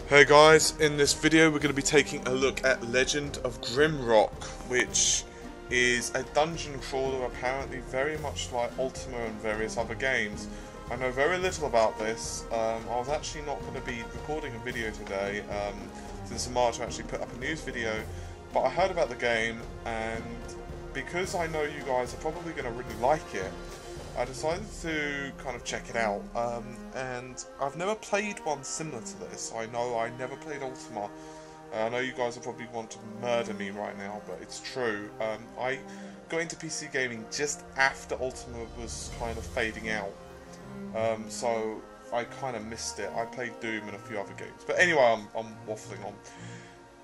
Hey guys, in this video we're going to be taking a look at Legend of Grimrock, which is a dungeon crawler apparently very much like Ultima and various other games. I know very little about this. I was actually not going to be recording a video today since March I actually put up a news video, but I heard about the game, and because I know you guys are probably going to really like it, I decided to kind of check it out, and I've never played one similar to this. I know I never played Ultima. I know you guys will probably want to murder me right now, but it's true. I got into PC gaming just after Ultima was kind of fading out, so I kind of missed it. I played Doom and a few other games. But anyway, I'm waffling on.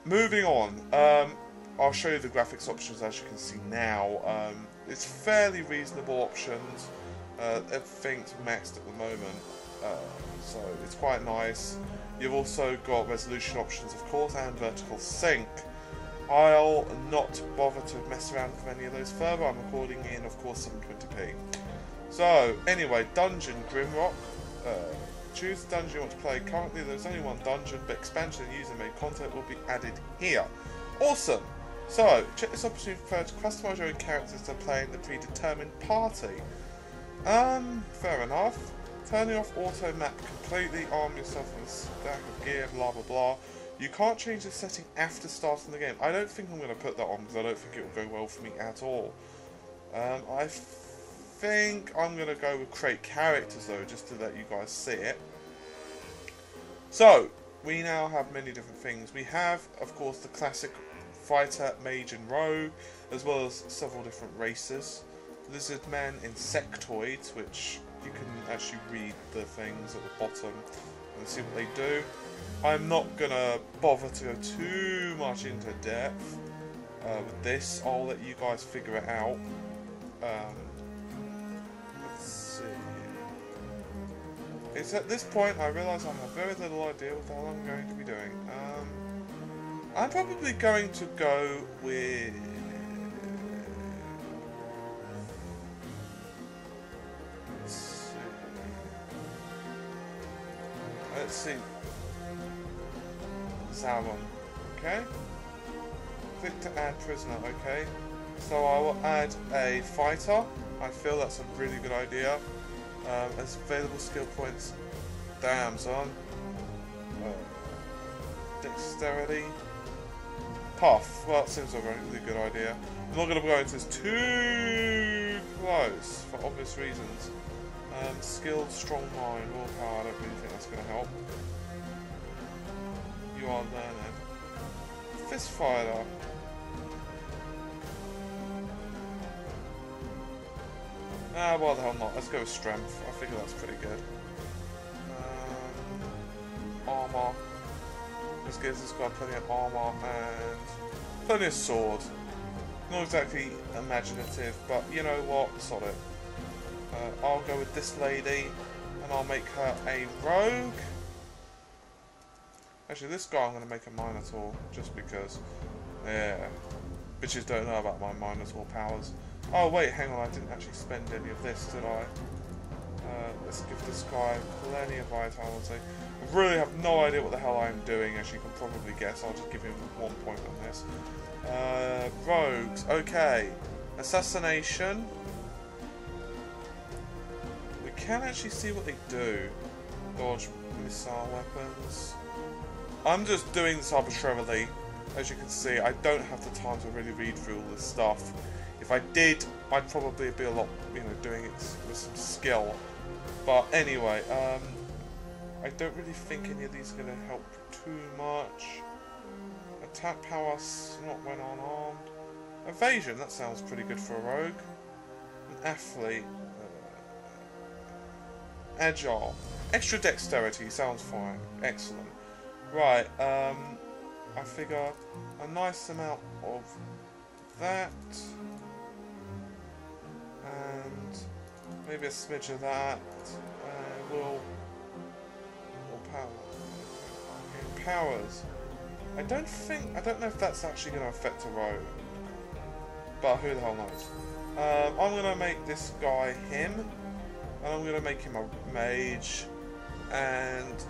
Moving on, I'll show you the graphics options as you can see now. It's fairly reasonable options. Everything's maxed at the moment, so it's quite nice. You've also got resolution options, of course, and vertical sync. I'll not bother to mess around with any of those further. I'm recording in, of course, 720p. So, anyway, Dungeon Grimrock. Choose the dungeon you want to play. Currently, there's only one dungeon, but expansion and user-made content will be added here. Awesome! So, check this opportunity to customize your own characters to play in the predetermined party. Fair enough. Turning off auto map completely, arm yourself with a stack of gear, blah blah blah. You can't change the setting after starting the game. I don't think I'm going to put that on because I don't think it will go well for me at all. I think I'm going to go with create characters though, just to let you guys see it. So, we now have many different things. We have, of course, the classic fighter, mage and rogue, as well as several different races. Lizard men, insectoids, which you can actually read the things at the bottom and see what they do. I'm not gonna bother to go too much into depth with this. I'll let you guys figure it out. Let's see. It's at this point I realise I have very little idea what the hell I'm going to be doing. I'm probably going to go with... Let's see. Zaron. Okay. Click to add prisoner. Okay. So I will add a fighter. I feel that's a really good idea. As available skill points. Damn, son. Dexterity. Puff. Well, that seems a really good idea. I'm not going to go into this too close for obvious reasons. Skilled, strong mind, willpower, I don't really think that's going to help. You are learning. Fist fighter. Ah, why the hell not? Let's go with strength. I figure that's pretty good. Armor. This gives this guy plenty of armor and plenty of sword. Not exactly imaginative, but you know what? Sod it. I'll go with this lady, and I'll make her a rogue. Actually, this guy I'm going to make a Minotaur, just because. Yeah. Bitches don't know about my Minotaur powers. Oh wait, hang on, I didn't actually spend any of this, did I? Let's give this guy plenty of vitality. I really have no idea what the hell I'm doing, as you can probably guess. I'll just give him 1 point on this. Rogues, okay. Assassination. Can actually see what they do. Dodge missile weapons. I'm just doing this arbitrarily. As you can see, I don't have the time to really read through all this stuff. If I did, I'd probably be a lot, doing it with some skill. But anyway, I don't really think any of these are going to help too much. Attack power, not when unarmed. Evasion, that sounds pretty good for a rogue. An athlete. Agile. Extra dexterity sounds fine. Excellent. Right, I figure a nice amount of that. And maybe a smidge of that. Will power. Okay, powers. I don't know if that's actually going to affect a rogue. But who the hell knows. I'm going to make this guy him. And I'm going to make him a mage, and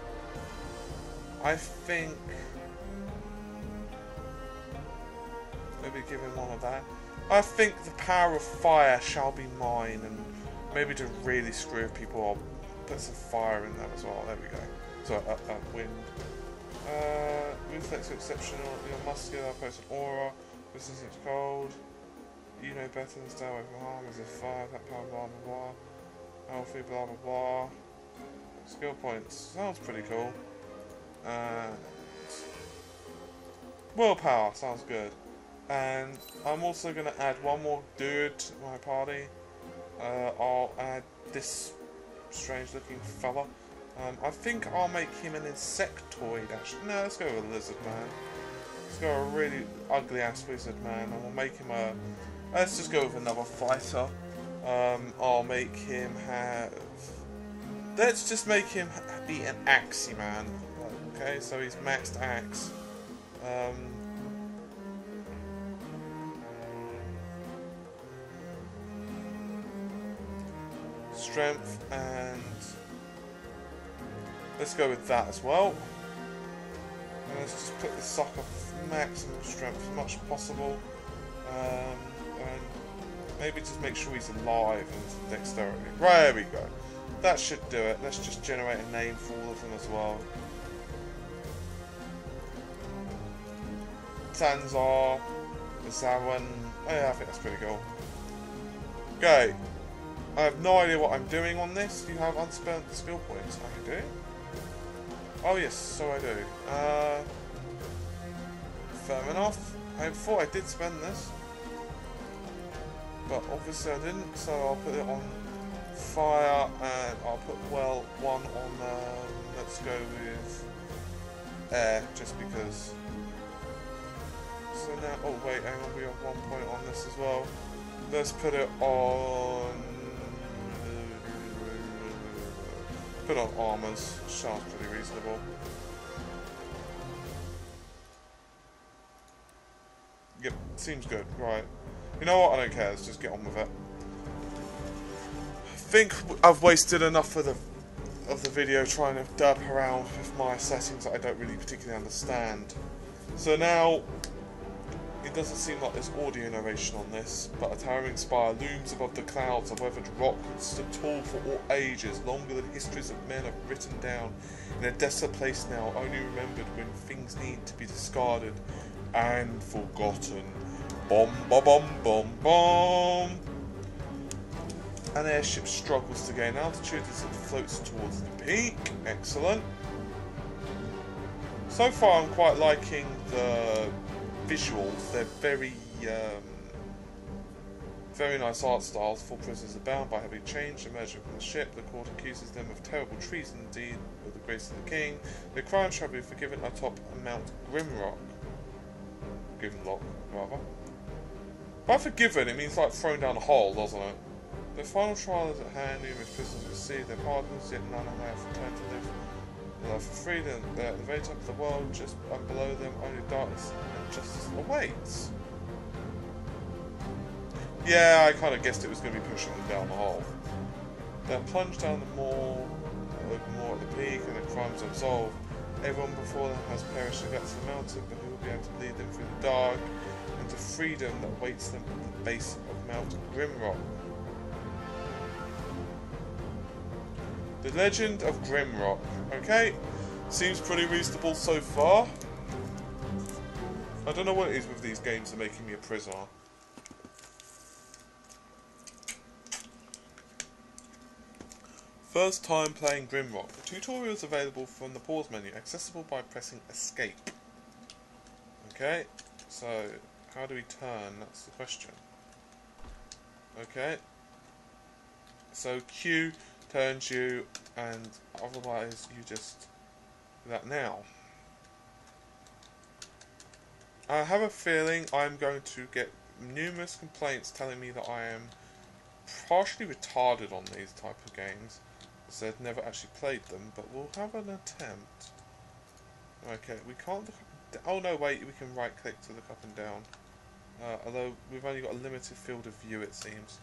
I think maybe give him one of that. I think the power of fire shall be mine, and maybe to really screw with people, I'll put some fire in that as well. There we go. So wind. Reflex exceptional. You're muscular, post an aura. Resistant to cold. You know better than stay away from harm. As a fire, that power, blah blah blah. Healthy, blah blah blah. Skill points. Sounds pretty cool. Willpower. Sounds good. And I'm also going to add one more dude to my party. I'll add this strange looking fella. I think I'll make him an insectoid actually. No, let's go with a lizard man. Let's go a really ugly ass lizard man, and we'll make him a... Let's just go with another fighter. I'll make him have... Let's just make him be an axey man. Okay, so he's maxed axe. Strength, and let's go with that as well. And let's just put the sucker maximum strength as much as possible, and maybe just make sure he's alive and dexterity. Right, there we go. That should do it. Let's just generate a name for all of them as well. Tanzar, Zawan. Oh yeah, I think that's pretty cool. Okay. I have no idea what I'm doing on this. Do you have unspent skill points? I do. Oh yes, so I do. Fair enough. I thought I did spend this, but obviously I didn't. So I'll put it on fire, and I'll put one on. Let's go with air, just because. So now, oh wait, hang on. We have 1 point on this as well. Let's put it on. Put on armors, sounds pretty reasonable. Yep, seems good, right. You know what, I don't care, let's just get on with it. I think I've wasted enough of the video trying to derp around with my settings that I don't really particularly understand. So now, it doesn't seem like there's audio narration on this, but a towering spire looms above the clouds, a weathered rock that stood tall for all ages, longer than histories of men have written down, in a desolate place now, only remembered when things need to be discarded and forgotten. Bom, bom, bom, bom, bom. An airship struggles to gain altitude as it floats towards the peak. Excellent. So far I'm quite liking the visuals. They're very nice art styles. 4 prisoners are bound by having changed, emerging from the ship. The court accuses them of terrible treason, indeed, with the grace of the king. Their crimes shall be forgiven atop Mount Grimrock. Grimlock, rather. By forgiven, it means like thrown down a hole, doesn't it? Their final trial is at hand. Numerous prisoners receive their pardons, yet none have returned to live. They live for freedom. They're at the very top of the world, just below them, only darkness and justice awaits. Yeah, I kind of guessed it was going to be pushing them down the hole. They're plunged down the more at the peak, and their crimes unsolved. Everyone before them has perished against the mountain, but who will be able to lead them through the dark and to freedom that awaits them at the base of Mount Grimrock? The Legend of Grimrock. Okay, seems pretty reasonable so far. I don't know what it is with these games that are making me a prisoner. First time playing Grimrock. The tutorial is available from the pause menu, accessible by pressing escape. Okay, so how do we turn? That's the question. Okay, so Q turns you, and otherwise you just do that now. I have a feeling I'm going to get numerous complaints telling me that I am partially retarded on these type of games, so I've never actually played them, but we'll have an attempt. Okay, we can't look up. Oh no, wait, we can right click to look up and down. Although we've only got a limited field of view, it seems.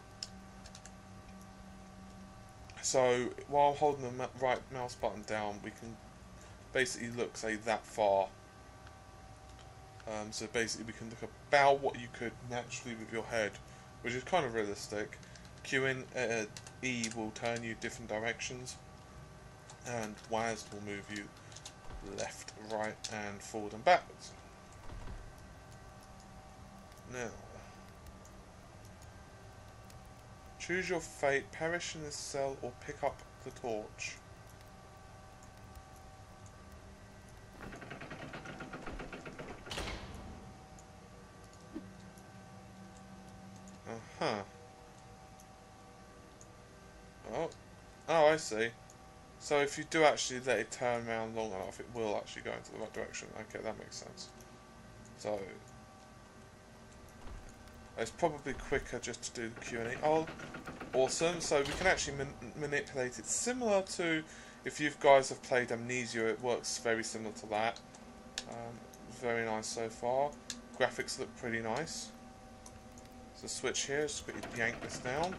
So while holding the right mouse button down, we can basically look, say, that far. So basically we can look about what you could naturally with your head, which is kind of realistic. Qing E will turn you different directions, and WASD will move you left, right, and forward and backwards. Now, choose your fate, perish in this cell, or pick up the torch. Uh-huh. Oh, I see. So if you do actually let it turn around long enough, it will actually go into the right direction. Okay, that makes sense. So it's probably quicker just to do the Q&A. Oh, awesome. So we can actually manipulate it, similar to if you guys have played Amnesia. It works very similar to that. Very nice so far. Graphics look pretty nice. So switch here, just quickly yank this down.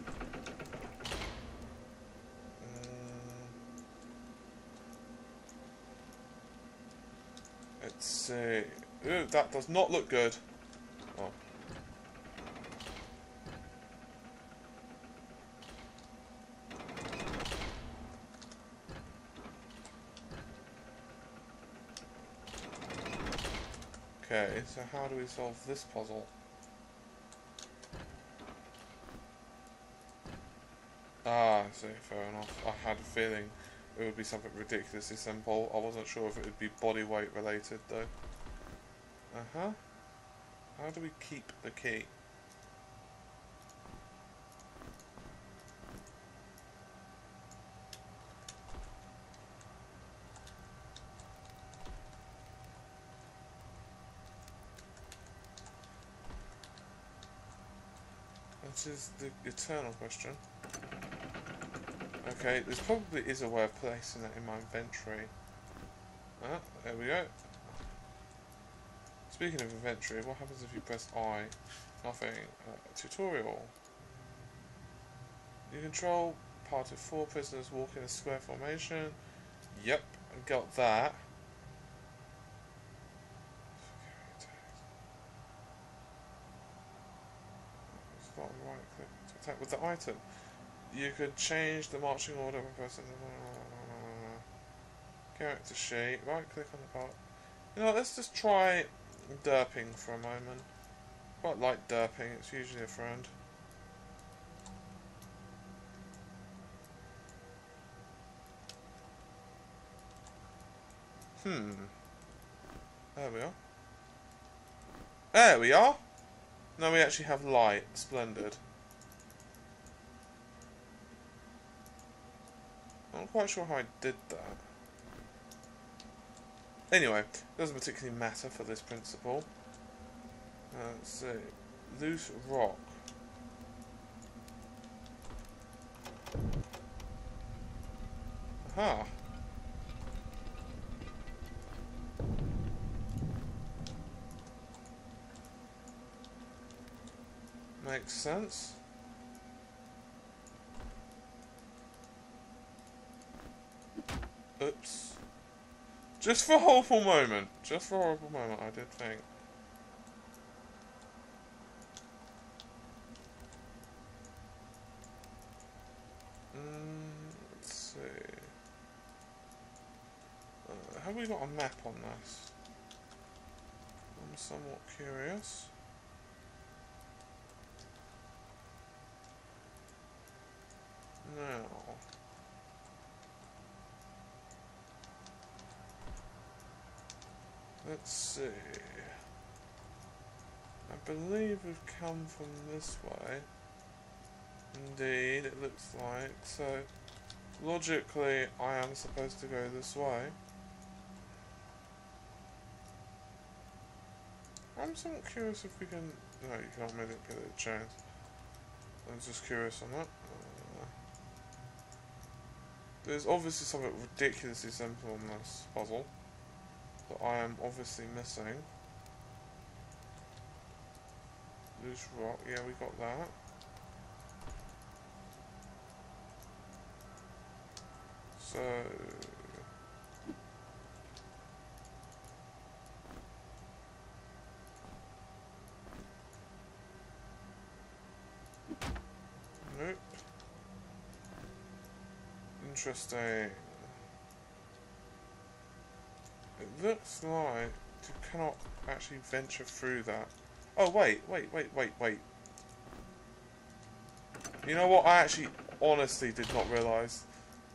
Let's see. Ooh, that does not look good. Oh. Okay, so how do we solve this puzzle? Ah, I see, fair enough. I had a feeling it would be something ridiculously simple. I wasn't sure if it would be body weight related though. Uh-huh. How do we keep the key? That is the eternal question. Okay, there probably is a way of placing that in my inventory. Ah, there we go. Speaking of inventory, what happens if you press I? Nothing. Tutorial. You control part of 4 prisoners walk in a square formation. Yep, I got that. Start right click to attack with the item. You could change the marching order of a person. Character sheet. Right click on the part. You know, let's just try derping for a moment. Quite like derping, it's usually a friend. There we are. There we are! Now we actually have light. Splendid. I'm not quite sure how I did that. Anyway, it doesn't particularly matter for this principle. Let's see. Loose rock. Aha. Makes sense. Oops. Just for a horrible moment. Just for a horrible moment, I did think. Let's see. Have we got a map on this? I'm somewhat curious. Now, let's see. I believe we've come from this way. Indeed, it looks like. So, logically, I am supposed to go this way. I'm somewhat curious if we can... No, you can't manipulate the chains. I'm just curious on that. There's obviously something ridiculously simple on this puzzle that I am obviously missing. Loose rock, yeah, we got that. So Interesting. It looks like you cannot actually venture through that. Oh, wait. You know what? I actually honestly did not realise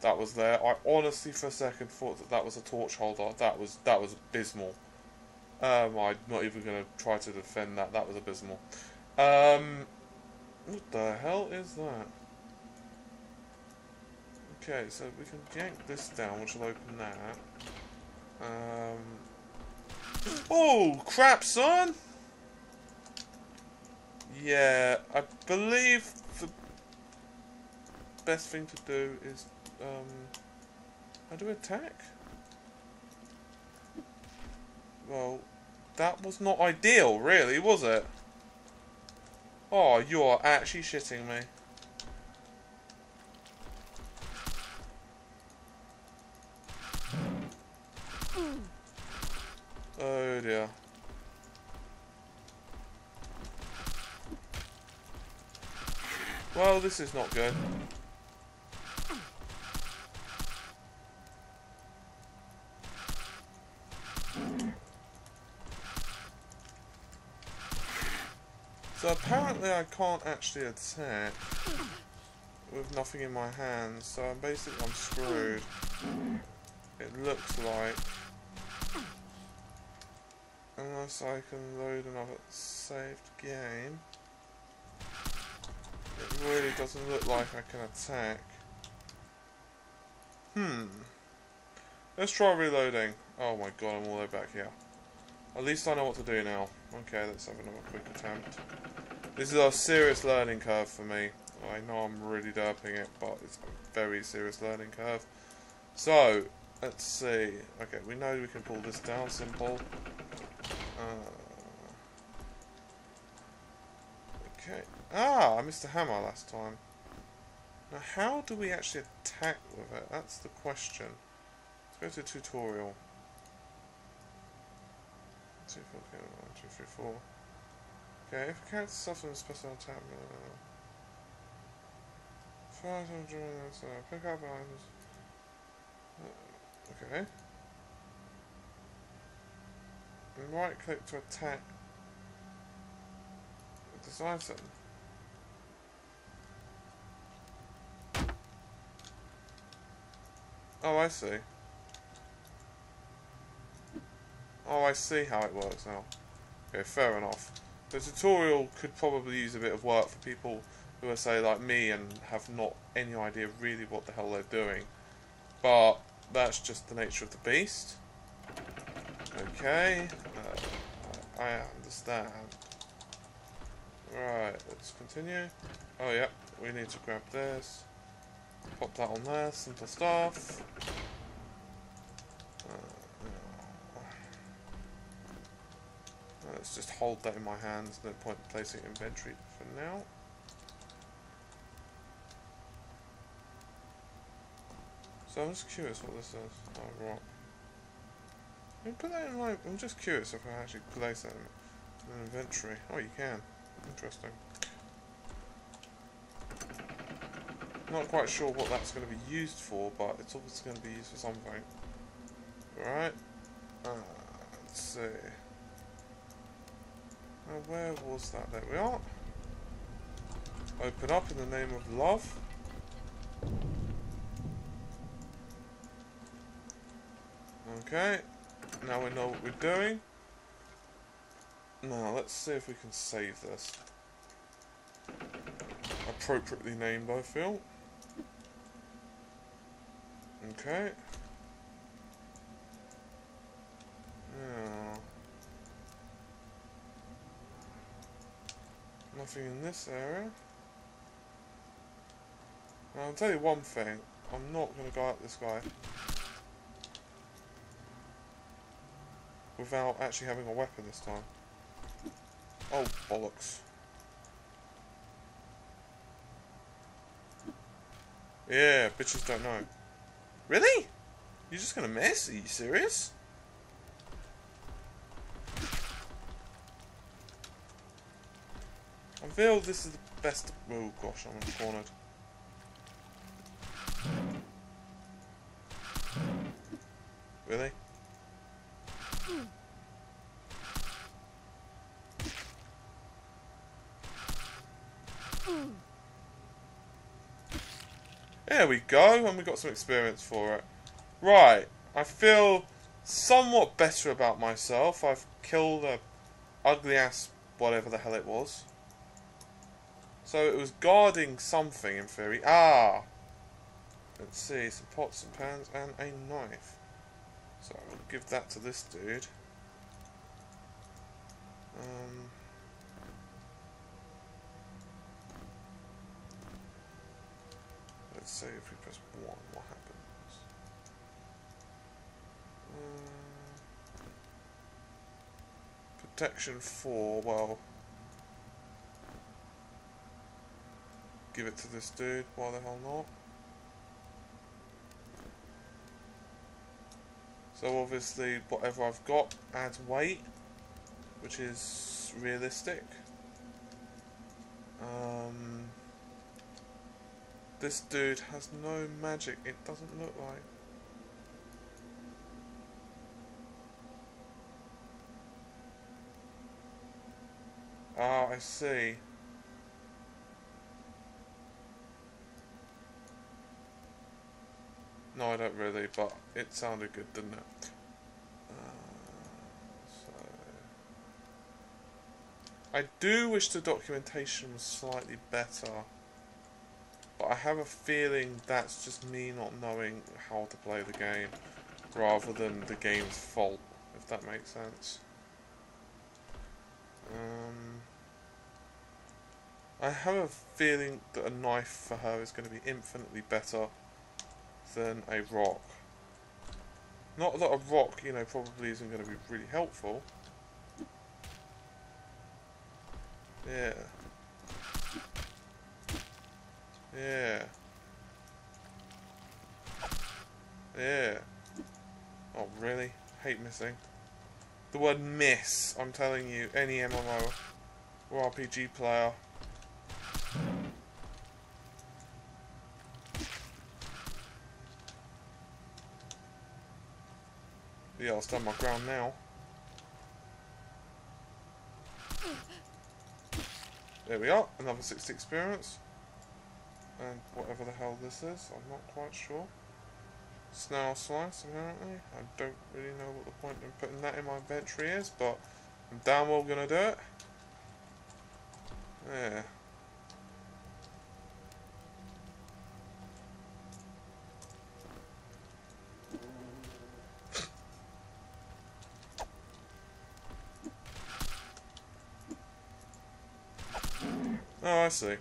that was there. I honestly for a second thought that that was a torch holder. That was abysmal. I'm not even going to try to defend that. That was abysmal. What the hell is that? Okay, so we can yank this down, which will open that. Oh, crap, son! Yeah, I believe the best thing to do is, how do we attack? Well, that was not ideal, really, was it? Oh, you are actually shitting me. Oh dear. Well, this is not good. So apparently I can't actually attack with nothing in my hands, so I'm screwed. It looks like. Unless I can load another saved game. It really doesn't look like I can attack. Let's try reloading. Oh my god, I'm all the way back here. At least I know what to do now. Okay, let's have another quick attempt. This is a serious learning curve for me. I know I'm really derping it, but it's a very serious learning curve. So, let's see. Okay, we know we can pull this down, simple. Okay. Ah, I missed a hammer last time. Now, how do we actually attack with it? That's the question. Let's go to tutorial. 2, 4, 1, 2, 3, 4. Okay, if a character suffers a special attack, pick up items. Okay. And right click to attack this item. Oh, I see. Oh, I see how it works now. Okay, fair enough. The tutorial could probably use a bit of work for people who are, say, like me and have not any idea really what the hell they're doing. But that's just the nature of the beast. Okay, I understand. Right, let's continue. Oh yeah, we need to grab this. Pop that on there, simple stuff. Let's just hold that in my hands, no point in placing it in inventory for now. So I'm just curious what this is. Oh, rock. Can you put that in like, I'm just curious if I can actually place that in inventory. Oh, you can. Interesting. Not quite sure what that's going to be used for, but it's obviously going to be used for something. Alright. Let's see. Now, where was that? There we are. Open up in the name of love. Okay. Now we know what we're doing. Now, let's see if we can save this. Appropriately named, I feel. Okay. Now, nothing in this area. Now, I'll tell you one thing. I'm not going to go at this guy without actually having a weapon this time. Oh, bollocks. Yeah, bitches don't know. Really? You're just gonna miss? Are you serious? I feel this is the best. Oh gosh, I'm cornered. Really? There we go, and we got some experience for it. Right, I feel somewhat better about myself. I've killed a ugly ass whatever the hell it was. So it was guarding something in theory. Ah! Let's see, some pots and pans and a knife. So I'll give that to this dude. Let's see if we press 1, what happens? Protection 4, well... Give it to this dude, why the hell not? So obviously whatever I've got adds weight, which is realistic. This dude has no magic, it doesn't look like. Ah, I see. No, I don't really, but it sounded good, didn't it? I do wish the documentation was slightly better, but I have a feeling that's just me not knowing how to play the game, rather than the game's fault, if that makes sense. I have a feeling that a knife for her is going to be infinitely better than a rock. Not that a rock, you know, probably isn't going to be really helpful. Yeah. Yeah. Yeah. Oh, really? Hate missing. The word miss, I'm telling you, any MMO or RPG player. Yeah, I'll stand my ground now. There we are, another 60 experience. And whatever the hell this is, I'm not quite sure. Snail slice, apparently. I don't really know what the point in putting that in my inventory is, but I'm damn well gonna do it. Yeah. Oh, I see.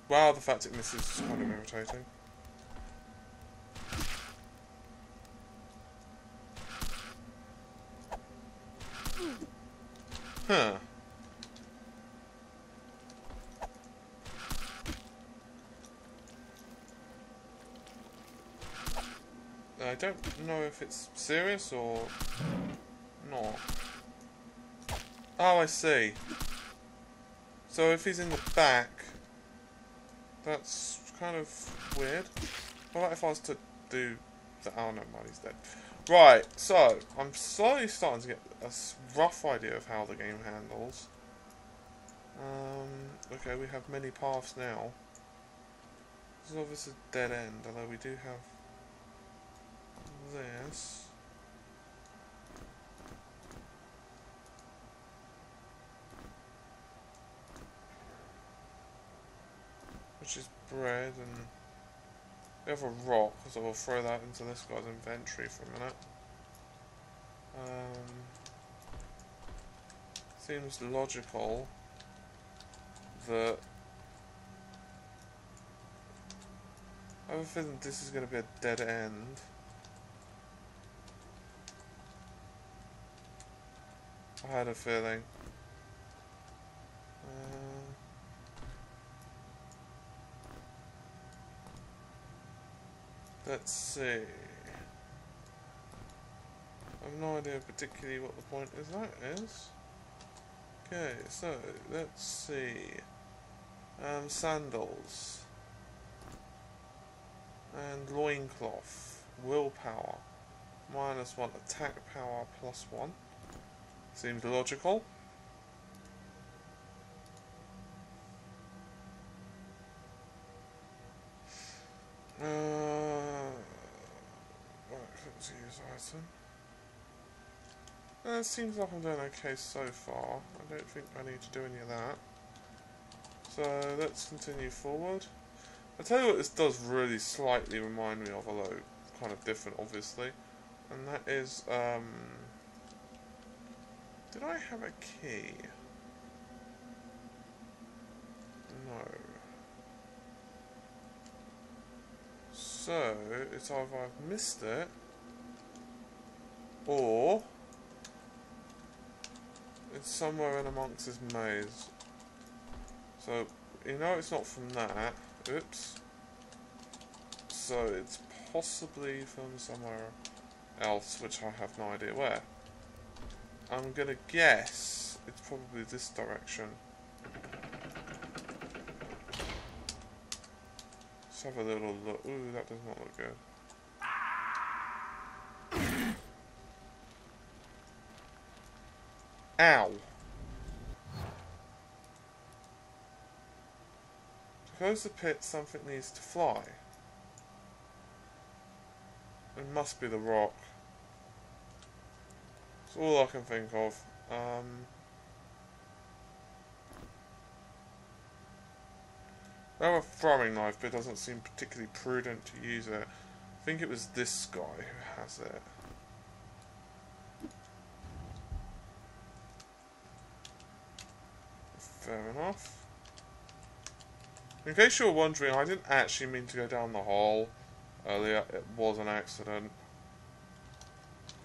Wow, the fact it misses is kind of irritating. Huh. I don't know if it's serious or not. Oh, I see. So if he's in the back, that's kind of weird. What about if I was to do the... Oh, no, he's dead. Right, so I'm slowly starting to get a rough idea of how the game handles. Okay, we have many paths now. This is obviously a dead end, although we do have this. Which is bread, and we have a rock, so we'll throw that into this guy's inventory for a minute. Seems logical that I have a feeling this is going to be a dead end. I had a feeling. Let's see. I have no idea particularly what the point is. That is. Okay, so let's see. Sandals. And loincloth. Willpower. -1. Attack power +1. Seems logical. Right, let's use item. It seems like I'm doing okay so far. I don't think I need to do any of that. So let's continue forward. I'll tell you what this does really slightly remind me of, although kind of different obviously. And that is, did I have a key? No. So, it's either I've missed it, or it's somewhere in amongst this maze. So, you know it's not from that. Oops. So, it's possibly from somewhere else, which I have no idea where. I'm gonna guess it's probably this direction. Let's have a little look. Ooh, that does not look good. Ow! To close the pit, something needs to fly. It must be the rock. That's all I can think of. I have a throwing knife, but it doesn't seem particularly prudent to use it. I think it was this guy who has it. Fair enough. In case you're wondering, I didn't actually mean to go down the hole earlier. It was an accident.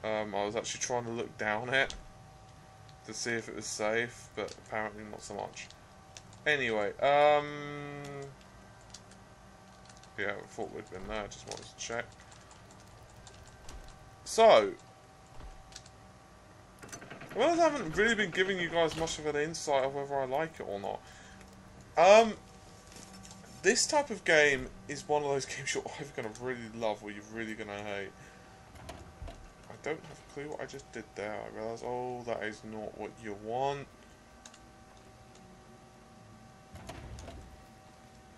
I was actually trying to look down it to see if it was safe, but apparently not so much. Anyway, yeah, I thought we'd been there, just wanted to check. So, well, I haven't really been giving you guys much of an insight of whether I like it or not. This type of game is one of those games you're either going to really love or you're really going to hate. I don't have a clue what I just did there. I realise, oh, that is not what you want.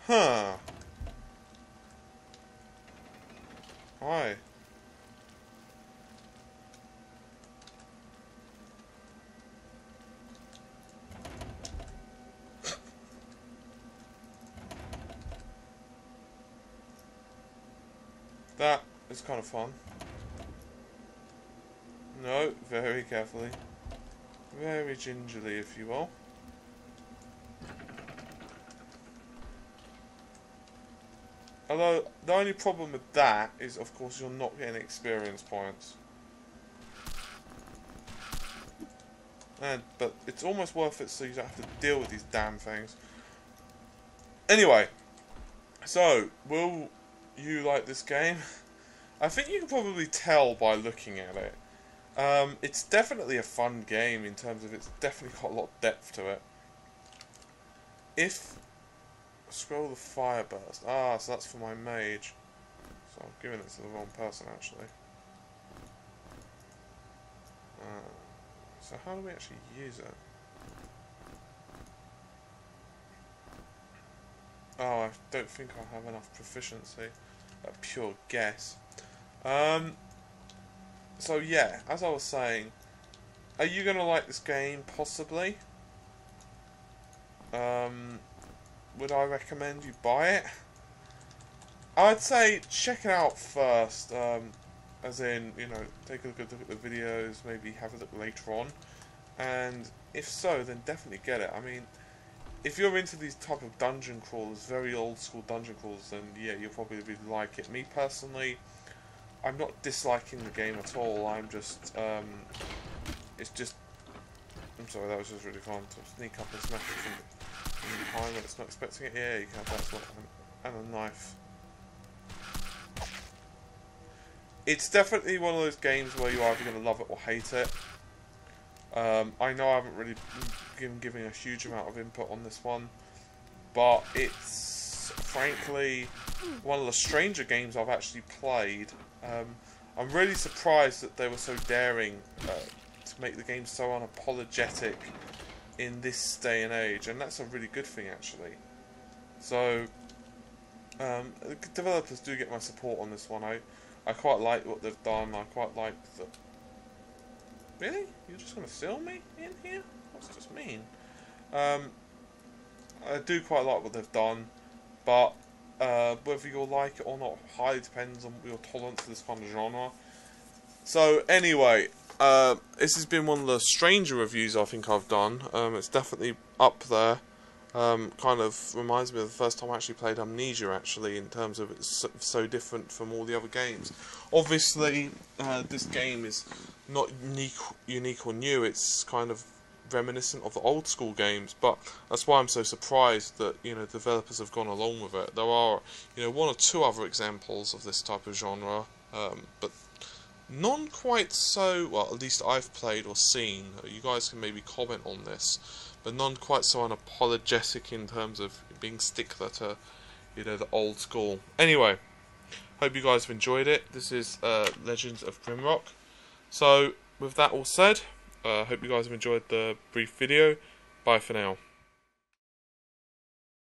Huh. Hi. That is kind of fun. No, very carefully. Very gingerly, if you will. Although, the only problem with that is, of course, you're not getting experience points. But it's almost worth it so you don't have to deal with these damn things. Anyway, so, will you like this game? I think you can probably tell by looking at it. It's definitely a fun game in terms of it's definitely got a lot of depth to it. If scroll the fireburst. Ah, so that's for my mage. So I'm giving it to the wrong person actually. So how do we actually use it? Oh, I don't think I have enough proficiency. A pure guess. So yeah, as I was saying, are you going to like this game? Possibly. Would I recommend you buy it? I'd say check it out first, as in, you know, take a good look at the videos, maybe have a look later on, and if so, then definitely get it. I mean, if you're into these type of dungeon crawlers, very old school dungeon crawlers, then yeah, you'll probably really like it. Me personally, I'm not disliking the game at all. I'm just, it's just, I'm sorry, that was just really fun to sneak up and smash it from behind when it's not expecting it. Yeah, you can have that as well, and a knife. It's definitely one of those games where you're either going to love it or hate it. I know I haven't really been giving a huge amount of input on this one, but it's frankly one of the stranger games I've actually played. I'm really surprised that they were so daring to make the game so unapologetic in this day and age, and that's a really good thing actually. So the developers do get my support on this one. I quite like what they've done. I quite like the... Really? You're just going to seal me in here? What's this mean? I do quite like what they've done, but whether you'll like it or not highly depends on your tolerance for this kind of genre. So anyway, this has been one of the stranger reviews I think I've done. It's definitely up there. Kind of reminds me of the first time I actually played Amnesia, actually, in terms of it's so different from all the other games. Obviously, this game is not unique or new. It's kind of reminiscent of the old school games, but that's why I'm so surprised that developers have gone along with it. There are one or two other examples of this type of genre, but none quite so well. At least I've played or seen. You guys can maybe comment on this, but none quite so unapologetic in terms of being stickler to the old school. Anyway, hope you guys have enjoyed it. This is Legends of Grimrock. So with that all said, hope you guys have enjoyed the brief video. Bye for now.